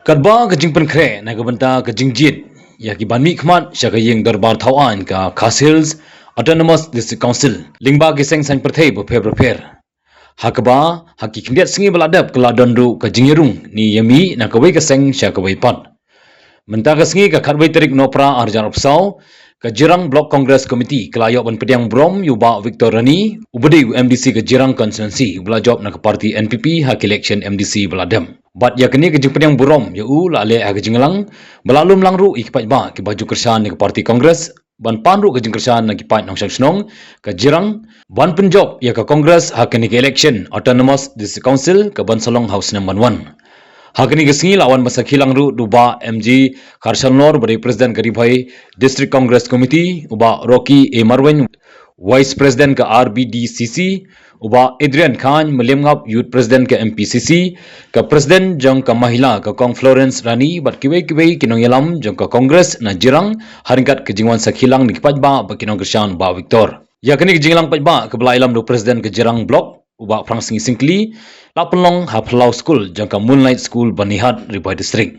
Kadba ke jing Pynkhlain na kabanta ke jing jit ya ki ban mi khmat sha ke yeng darbar thawan ka Khas Hills Autonomous District Council lingba ki seng sang perthei bo fer hakba haki khimdiat singi baladap kala dondu ka jingerung ni yami na kawai ka seng sha kawai pat menta ka singi ka khatbai tarik nopra arjan opsau ka Jirang Block Congress Committee kelayok ban pediang brom yuba Victor Rani ubedi MDC ke Jirang Constituency ubla job na ke parti NPP hak election MDC baladam bat ya kini ke jing pediang brom ya u la le hak jinglang balalum langru ikpat ba ke baju kersan ke parti Congress ban panru ke jing kersan na kipat nong snong ke Jirang ban penjob ya ke Congress hak kini ke election Autonomous District Council ke ban Solong House number 1 Hakini kesingi lawan masa khilang ru duba MG Karsanor beri Presiden Karibhai District Congress Committee uba Rocky A Marwen Vice President ke RBDCC uba Adrian Khan melimngap Youth President ke MPCC ke Presiden jong ke Mahila ke Kong Florence Rani bat kiwei kinong yalam jong ke Congress na Jirang haringkat ke jingwan sakhilang ni kipajba ba kinong Krishan ba Victor yakini ke jinglang pajba ke belailam do Presiden ke Jirang Block uba Frang Singli Lapelong Haplau School jangka Moonlight School Banihat Ribai District.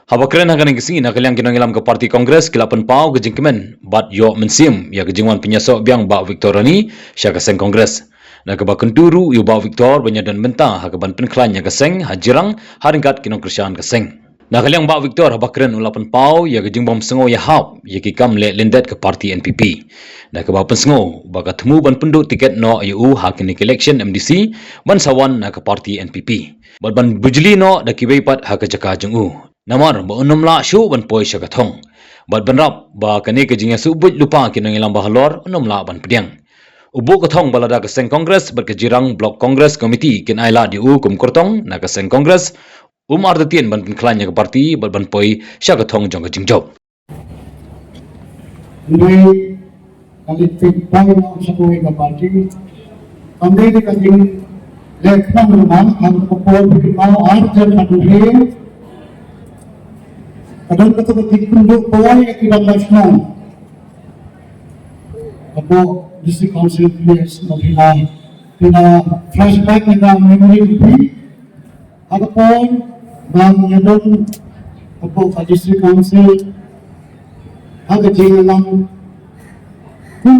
Haba keren hakan ngising nak kalian kinong ilam ke parti Kongres kilapan pau ke jingkemen bat yo mensim ya ke jingwan Pyniasoh biang ba Victor ni sya ke seng Kongres. Na ke ba Kenturu yu ba Victor banyadan benta ha ke ban Pynkhlain ya ke seng hajirang haringkat kinong Krishan ke seng. Na kalian ba Victor haba keren ulapan pau ya ke jingbom sengo ya hap ya ki kam le lendet ke parti NPP. Na ke ba pensengo ba ka temu ban Pynduh tiket no yu hakini election MDC ban sawan na ke parti NPP. Bat ban bujli no da ki weipat ha ke jaka jengu. Namar ba unum la shu ban poi sya thong. Bat ban rap ba kani ke jingya subuj lupa kinong ilam ba halor unum la ban pediang. Ubu kathong balada ke seng Congress ber ke Jirang Block Congress Committee kin aila di kum kortong na ke seng Congress Umar Datien ban Pynkhlain ke parti ban poi sya kathong jong ke jingjob. Ini kali Pynkhlain sa kuwi ka parti kami di kajing lekhan rumah ang popol di mau arjan patuhi kadang ketuk Pynduh pawai akibat nasional Apo District Council PS Mahila pina flashback na memory di Agapon bang yadon Apo ka District Council agajing lang kung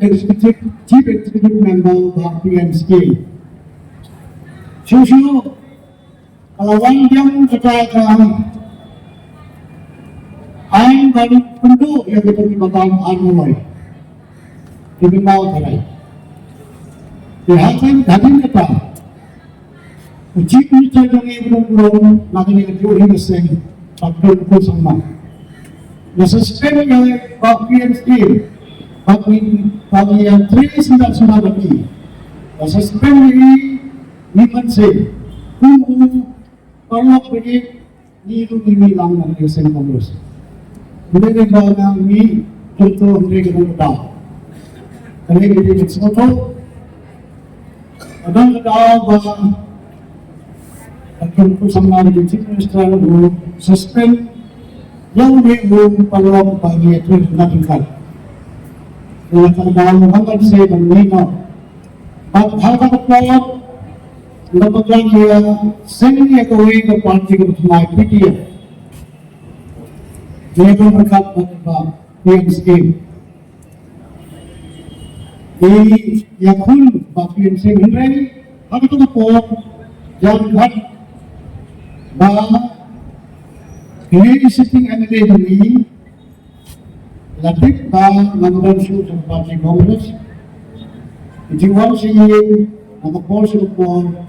Chief Executive Member ba PMSK Shushu kalawan yang katakan ay balik Pynduh yang kita dibatang anoy ini mau terai dihasilkan hadin kita Chief Minister yang belum nakini ketua ini seng takut ku sama na suspend yang Pak PMSK bagi yang 3 lagi na suspend ini mense kung parlok pergi ni lumini lang ng Seng Congress Hindi ba nga ni tuto hindi ka ng tao kaya hindi ka soto adang tao ba at kung kusang namin yung Chief Minister suspend yang may parlok bagi ito natin ka kaya talagang hanggang sa ibang nino at hanggang po dapat lagi seni ekonomi ke parti ke tunai PTF. Dia pun berkat pada PMSK. Ini yang pun PMSK mengenai apa tu pun yang buat bahawa ini sitting MLA ini lebih bahawa membantu parti Kongres. Jiwan sih atau porsi pun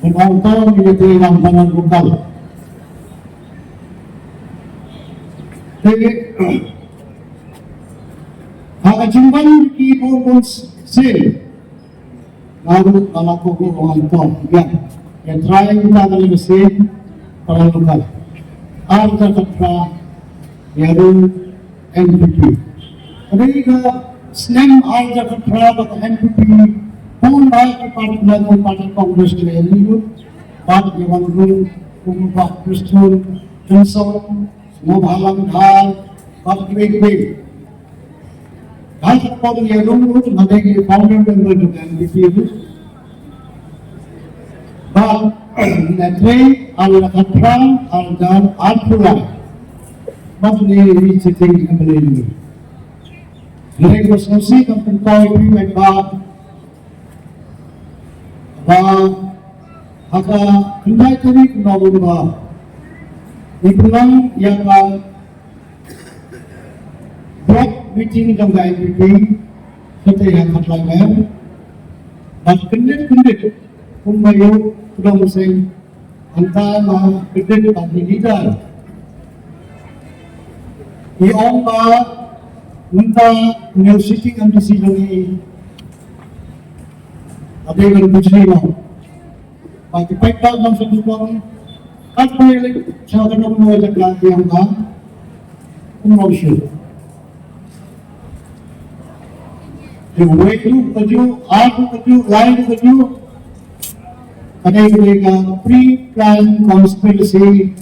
bertahun-tahun menjadi rambangan lokal. Jadi, hak jimban di pun sel, lalu kalau kau orang yang try kita kali sel para lokal. Ada kata yang NPP. Jadi slam ada kata NPP. Kung bakit particular ng party Congress ke ini, bakit yang dulu kumpak Kristen, Johnson, semua bahalang hal, bakit kibig-kibig. Kahit po yang dulu nanti founder member ng NPP, but Nanti al-Katran al-Dan al-Purai Magni visiting kembali ini. Mereka bersaksi dan pentai pribadi Haka kendai tadi kenal ba Dipulang yang block meeting trong cái NPP Seperti yang katlangan Dan kendit-kendit Kumayo Kudang Sing Antara kendit dan leader Iong ba Minta New sitting ang decision ni Ada yang berjudi mo Pag ipagpag ng sabubang at pwede sa kanong mga jaglan yang ba promotion. The way to kaju, art kaju, line kaju, kanay ka pre-plan conspiracy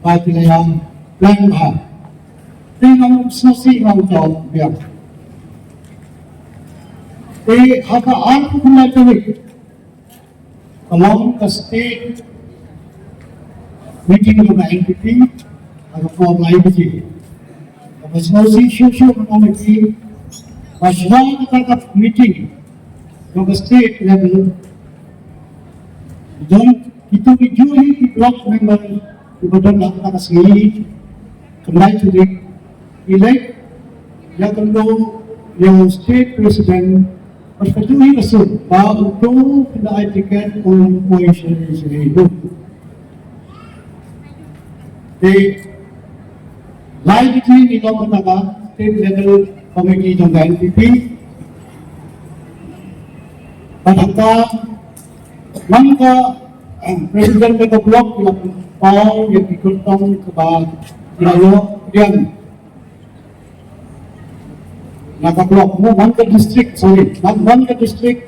pati na yung plan ba. Tingnan susi ng job biya. Haka art ko na ito along the state meeting of the NPP and the form IPG. There was no socio-economic was one kind of meeting from the state level. Don't itu dijuri di block member di badan langkah sendiri kembali to the elect yang kedua yang state president Perspektif masuk bahawa untuk kenai tiket untuk poinsi itu. Di lain itu di dalam kata state level committee trong NPP. Pada mangka presiden mereka blok yang pau yang dikutong kepada dialog yang nakablok mo Mangka district Mangka district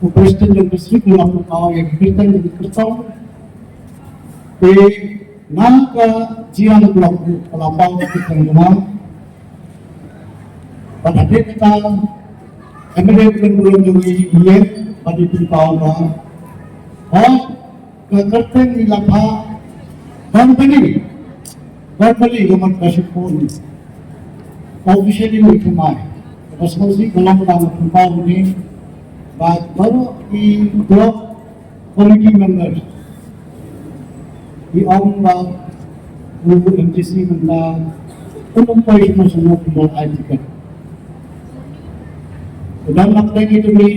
o president ng district mula po tao yung president ng district naka jiang blok mo kalapaw ng naman paghalit kita emirate ng bulong yung iyan pati itong tao ba o kakarteng ilapha verbally gumagasip po officially mo itumay. Tapos kasi walang pagkakumpaw ni baru i-block committee members. I-ang MTC na umumpay mo sa mga pinag article. Dan nakalagay ito ni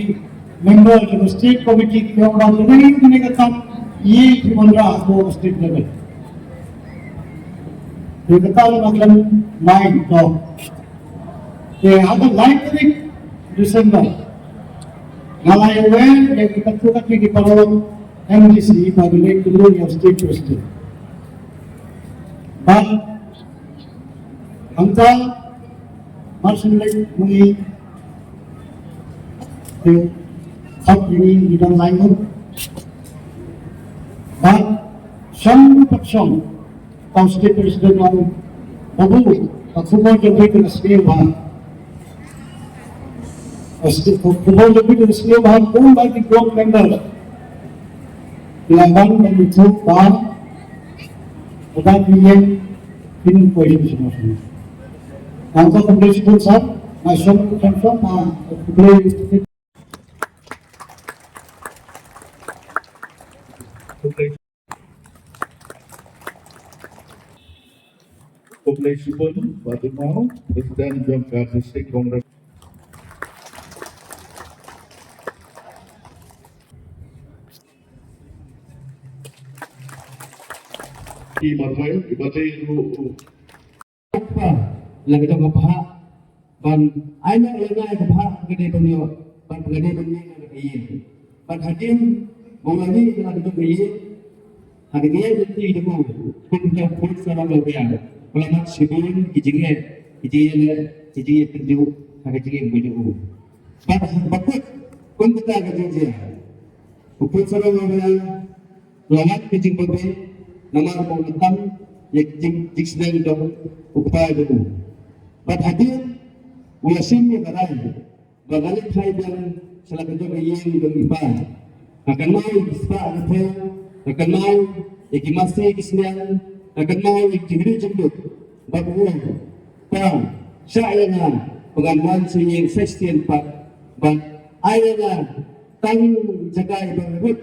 member of the state committee yung mga rin pinagkatang i-timondra ako state level. Pinagkatang naklang mind to. Ada lain tadi Desember. Ngalayawan yang kita tukat di parang MDC pada late dulu yang state president. But angka masih lagi mengi hak ini di dalam lain. But some person kalau state president yang bagus, semua yang kita sekarang Kebun lebih dari sekian bahan pun bagi blok member Pelanggan dan itu bahan tetapi yang ini poin semua Angka kondisi pun sah Masuk sama Populasi pun pada mau Presiden Jangka District Kongres di Marwai ibadah itu apa lagi dah apa ban aina lagi apa gede punya ban gede punya lagi ban hadim mulai dengan itu gede hadinya itu itu punya pun salam lagi ada ulama sibun kijingnya penju kijingnya penju ban bakut pun kita kerja pun salam lagi ulama kijing penju nama mau hitam yang jik sedang dong upaya dulu. Pada hadir ulasin yang berai, bagalik hai dan selalu juga yang dong ipa. akan mau ispa atau akan mau ikimasi kisnian akan mau ikigri jembut babuan tang sya'yana pengamuan singin 16 ban ayana tang jagai berut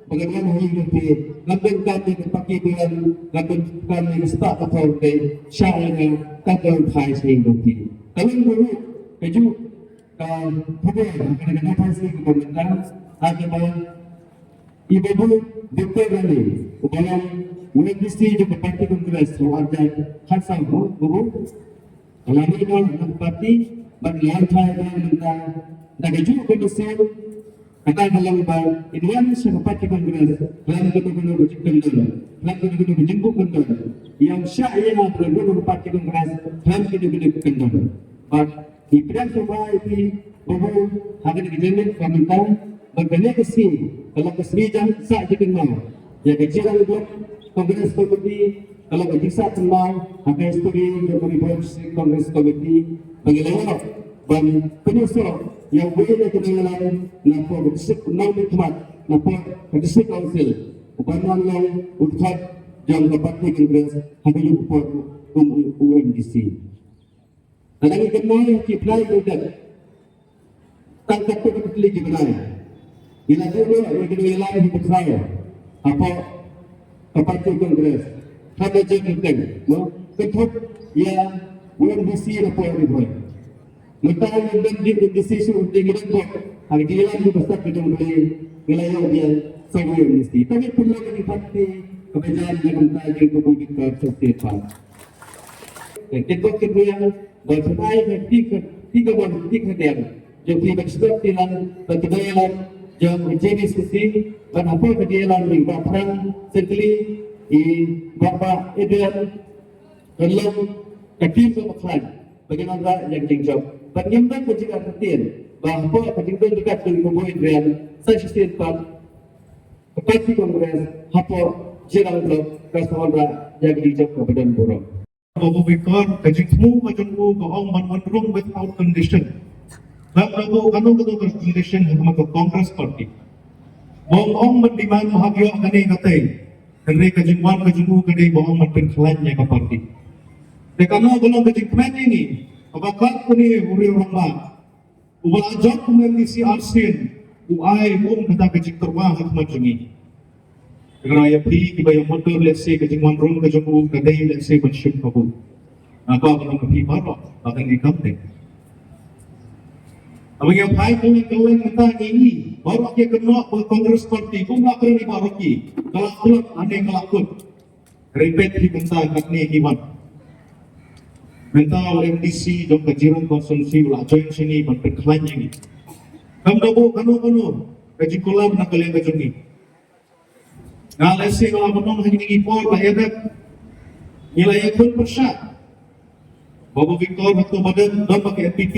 bagaimana hidup di lambung kami dipakai dengan lambung kami ispa atau ke sya'yana kadang kai hidup di kalau dulu keju kemudian akan apa sih kemudian ada ibu dokter ini dalam universiti juga parti kongres ada hasan bubu kalau ini kan parti bagian saya dan dari juga kongres akan dalam idean sebuah parti kongres dalam kedua-dua jemput yang syai'nya berdua parti kongres dalam kedua-dua but Ibrahim Subah itu bubu akan dijamin komentar berganya kesini kalau keserijan saat dikenal ya kecilan blok kongres komiti kalau kejisa kenal ada histori yang beribadi kongres komiti bagaimana dan Pyniasoh yang boleh kenalan napa bersih kenal nikmat napa bersih council upanan yang uthat yang dapat kongres ada yang upar UMDC dan ini kenal kiplai udah tangkap kembali kiplai ila dulu yang lain di Pynkhlain apa parti kongres ada jengkel ketut ya UMDC apa yang dibuat mereka yang UMDC suruh tinggal buat hari giliran di besar gedung beli wilayah dia sama UMDC tapi perlu di parti kebijakan yang mentajam kebutuhan sosial ketut kedua bersemayam tiga dia jadi bersebut dengan berkedalam yang menjadi sisi dan apa kedalam yang berperang sekali bapa ideal dalam ketim Pynkhlain bagaimana yang jengjok bagaimana menjaga perhatian bahawa ketimpan dekat dengan kubu ideal saya sistem parti kongres apa jalan blok kasawara yang jengjok ke badan borong Bapak Victor, kejikmu majungku kaong manwandrung without condition. Lalu kanu ketua condition sama ke Congress Party. Bohong mendiman mahagyo kani katay. Kani kejingwan kejingku kani bohong Pynkhlain niya ka party. Dekano golong kejingkmen ini. Kabakat ko ni uri orang ba. Ubalajak ko may si Arsin. Uay kata kejingterwa at majungi. Kerana pi kita yang motor lesi kejengwan rong kejengwu kadai lesi mensyuk kabul. Apa kalau pi baru akan dikampeng. Apa yang pai kalian kata ini baru kita kena Kongres Parti pun nak kena baroki. Kalau kuat ane kelakut. Repeat kita katni kiman. Mental MDC dong kajiran konsumsi ulah join sini Pynkhlain ini. Kamu tahu kanu kejikulam nak kalian kejungi. Nah, lesi kalau menong hanya impor layak nilai pun persat. Bapak Victor waktu badan dan pakai NPP.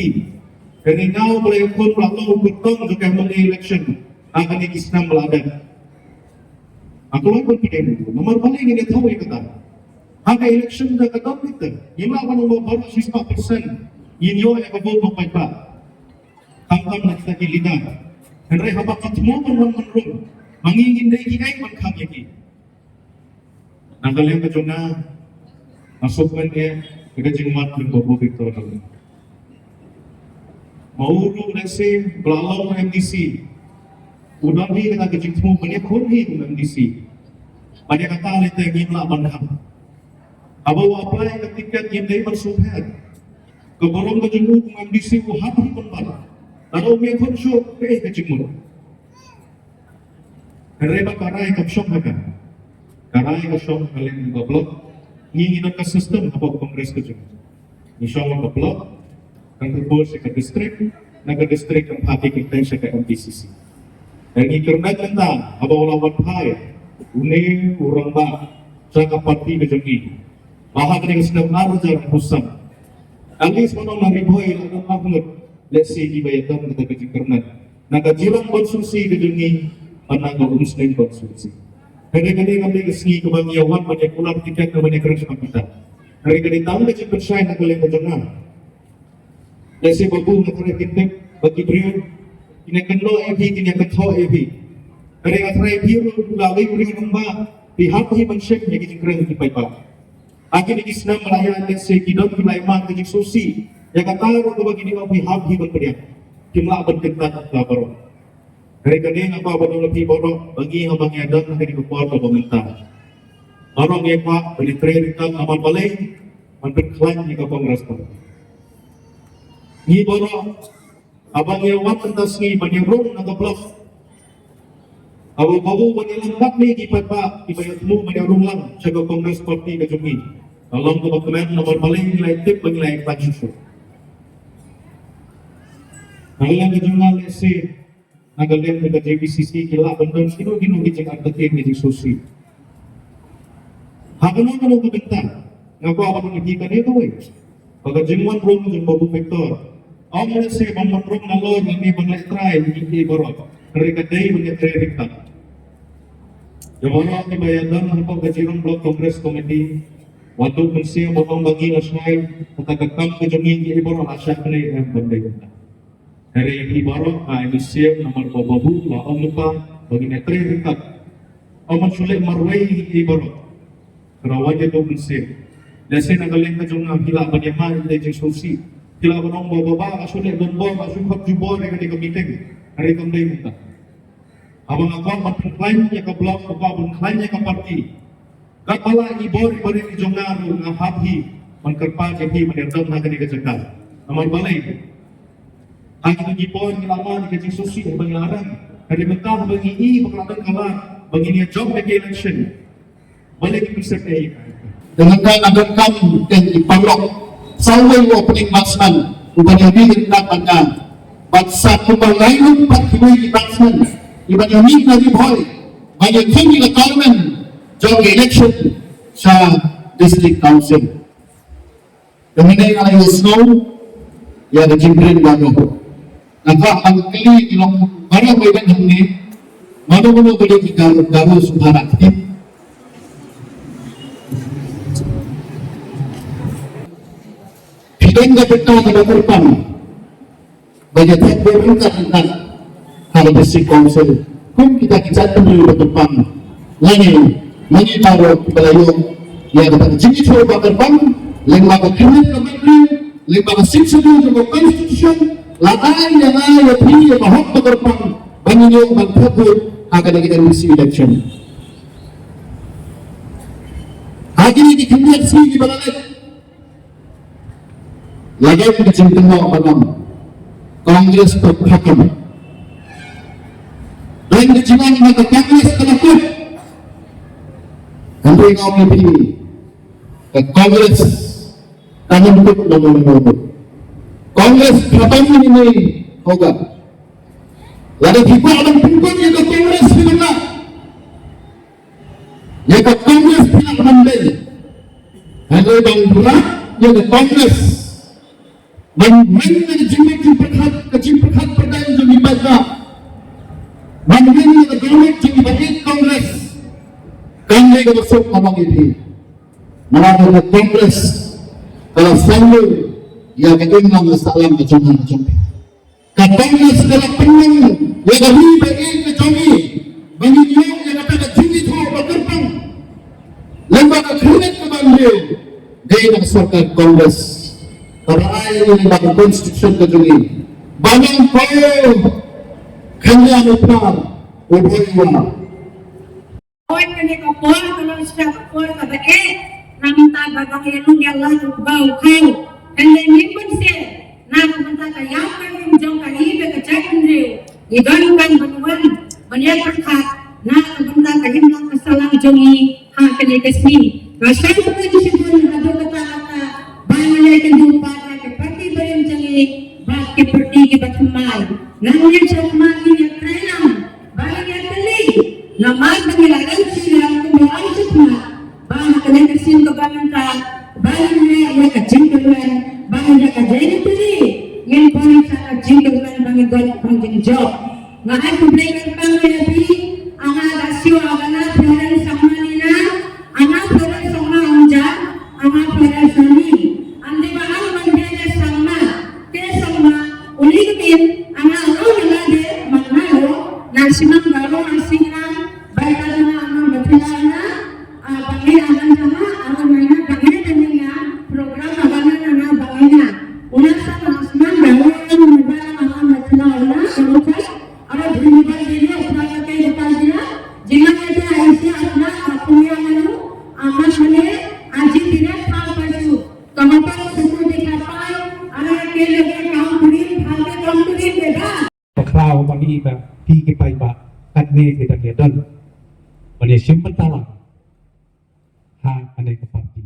Kerana ngau layak pun lalu Buhthong juga mengenai election akan ikisnam meladan. Aku lagi pun pilih itu. Nomor paling ini tahu yang kata. Harga election dah kata kita. Ima akan nombor baru 4%. Ini yang kabut membaik. Kampang nak kita lidah. Kerana habak semua menurun. Mangingin dari kiai mankam lagi. Nangkal yang kejona masuk dia kejengmat dengan Bapak Victor dulu. Mauru nasi belalong MDC. Udah ni kita kejengmu banyak kurhi dengan MDC. Pada kata kita ingin lah mankam. Abawa apa yang ketika yang dari bersubhat. Keborong kejengmu dengan MDC ku hati penpat. Lalu mereka syuk kejengmu. Kerana karai kapsyok mereka, karai kapsyok kalian blok, ni nak sistem apa kongres kejung. Insyaallah blok, kan kubur sekat distrik, naga distrik yang hati kita sekat MPCC. Dan ini kerana tentang apa lawan pai, une orang bah, jaga parti kejung ini. Bahag dengan sedang arjar pusat. Alis mana nari boy lagu Ahmad, let's say dibayarkan kita kejung kerana. Naga jiran konsumsi kejung ini. Panang Muslim konsumsi. Kadang-kadang kami kesini kebanyawan banyak pulang tiket ke banyak kerja kita. Kadang-kadang tahu kecil persyai nak boleh berjana. Lesi babu nak kena tiket bagi beriun. Kena kena EV, kena kena EV. Kare atrai biru lawi uri rumba pihak hi mansek ni keren ki paipa. Aki ni kisna malaya le se kidon ki laima ki susi. Ya kata ro ko bagini ma pihak hi berperiak. Kimla berketat la baro. Kare kane apa bodo lebih bodo bagi yang bagi adan hari ko por pemerintah. Orang yang pak beri kreditan amal balai Pynkhlain ni ka kongres ko. Ni bodo abang yang watan tasni bagi rong na blok. Abu babu bagi lambat ni di papa di bayar temu bagi rong lang jaga kongres parti ke jumi. Dalam dokumen nomor balai nilai tip bagi nilai panjang. Nilai kejungan lesi nagalem dengan JBCC kila bandang sino gino gijeng artakin gijeng susi. Hakano kano kebentang ngaku apa mengibikan itu Pagka jengwan rong jeng babu vektor Amre se bamban rong nalor ini banglai try ini borot mereka day mengetrai rikta Jawara ni bayadan hampa gajirong blok kongres komedi waktu mensia bapang bagi asnai kata-kata kejemin ini borot asyak ni yang bandai hari ini borot ini siap nomor babu la ompa bagi netrai rikta Aman sulit marwai ini borot Kerawaja tu mensia Dasi nagaleng ka jong hila banyaman de jeng susi. Hila banong baba asulit bombor asukap jubor dengan di meeting. Hari kembali muka. Abang akak Pynkhlain ya ka blok apa Pynkhlain ya ka parti. Kapala ibor bari di jongaru na habhi mangkerpa jadi menerdam na kani kejakal. Amal balai. Aki tu jipor ni lama di jeng susi bagi larang. Hari mentah bagi i bakal kalah bagi ni job bagi election. Balik ki persepsi. Dengan agarkan dan ipalok sawai opening batsman ubahnya bikin datangan batsa pembangunan pakiwai batsman ibanya min dari boy banyak tinggi government job election sa district council kemudian ay snow ya the children gano nagwa ang kili ilong barang may dan ni mano boleh kita garo subhana Hingga kita tidak berpan banyak yang berangkat hal district council pun kita dulu berdepan lagi baru belayu yang dapat jenis coba berpan lembaga kriminal kementerian lembaga siksa juga constitution lain yang ada pilih bahwa berpan banyak yang berkebut akan kita misi election hari ini dikemudian di balik lagi kecil tengok dalam Kongres Perhakam dan kejilan maka Kongres Kelakut Henry Ngau Mimpi Kongres Tangan Tuk Nomor Kongres Perhakam ini Hoga lalu kita akan pimpin yang ke Kongres Pinduh yang ke Kongres Pinduh Mandai Henry Bang Berat yang ke Kongres Mengenai kecimperkat perdana yang dibaca Mengenai government yang dibaca Kongres Kami masuk ngomong ini Melalui Kongres Kalau selalu Ya kedengar salam kecungan-kecungan Kongres dalam penyang Ya kami bagi kecungi Bagi yang kata kecungi itu bergerbang Lembaga kriminal kembali Dia masukkan Kongres Rakyat yang dapat konstitusi kejuni banyak kau kanya benar ubahnya. Kau kena kapal kalau sudah kapal kata minta bagang yang dia Allah bau kau dan nyimpen se nak minta kaya kan jong kali berkejakan dia digankan benuan banyak berkat nak minta kaya nak kesalahan jongi hak kena kesni rasa itu disebut ada kata-kata banyak yang jumpa parti berencana bagi pergi ke Batumai namanya cakap ini trenam banyak kali nama pengilaran silang kembali cakap banyak kali kesin kebanyakan banyak yang kejengkelan banyak kejadian tadi yang paling sangat jengkelan banyak banyak job ngai publikan kami anak rasio anak peran sama nina anak peran sama anja anak peran sani ande bahal mandanya sama ke sama ulikin anak orang ada manalo nasimang garo asing na kalau kan ada dilibat dia sudah pakai bekal dia jika ada Aisyah apna punya malu amas mane aji tidak hal pasu kamapan suku dikapai ada kele kaum kurin halnya kaum kurin beda คราวบางทีแบบพี่keไปบะกันเนke tak dan pada simpan talang ha aneh ke parti